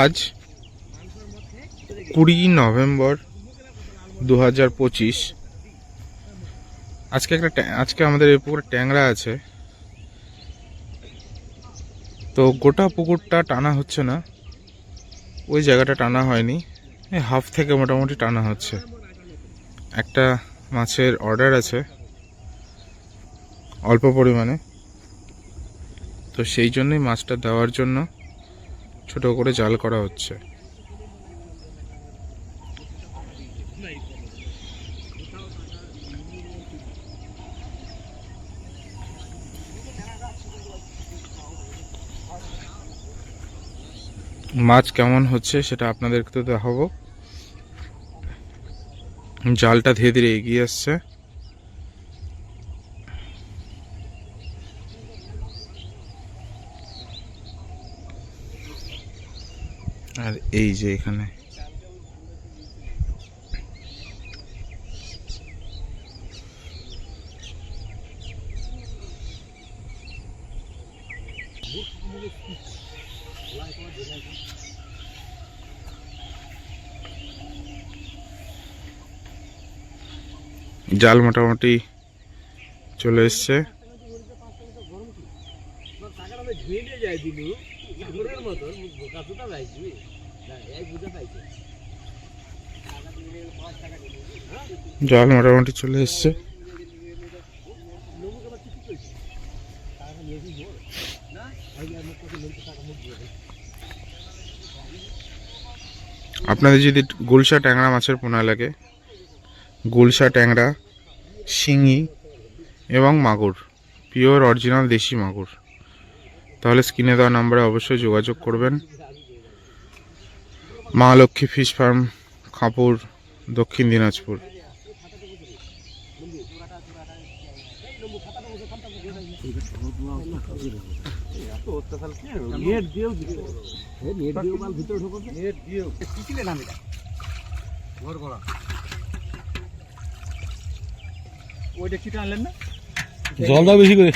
আজ 20 নভেম্বর 2025। আজকে আমাদের এই পুকুরে ট্যাংরা আছে। তো গোটা পুকুরটা টানা হচ্ছে না, ওই জায়গাটা টানা হয়নি, হাফ থেকে মোটামুটি টানা হচ্ছে। একটা মাছের অর্ডার আছে অল্প পরিমাণে, তো সেই জন্যই মাছটা দেওয়ার জন্য ছোট করে জাল করা হচ্ছে। মাছ কেমন হচ্ছে সেটা আপনাদেরকে তো দেখাবো। জালটা ধীরে ধীরে এগিয়ে আসছে। আর এই যে এখানে জাল মোটামুটি চলে এসছে। জাল মোটামুটি চলে এসছে। আপনাদের যদি গুলশা ট্যাংরা মাছের পোনা লাগে, গুলশা ট্যাংরা, শিঙি এবং মাগুর, পিওর অরিজিনাল দেশি মাগুর, তাহলে স্ক্রিনে দেওয়া নাম্বারে অবশ্যই যোগাযোগ করবেন। মা লক্ষ্মী ফিশ ফার্ম, খাপুর, দক্ষিণ দিনাজপুর। জল দাও বেশি করে।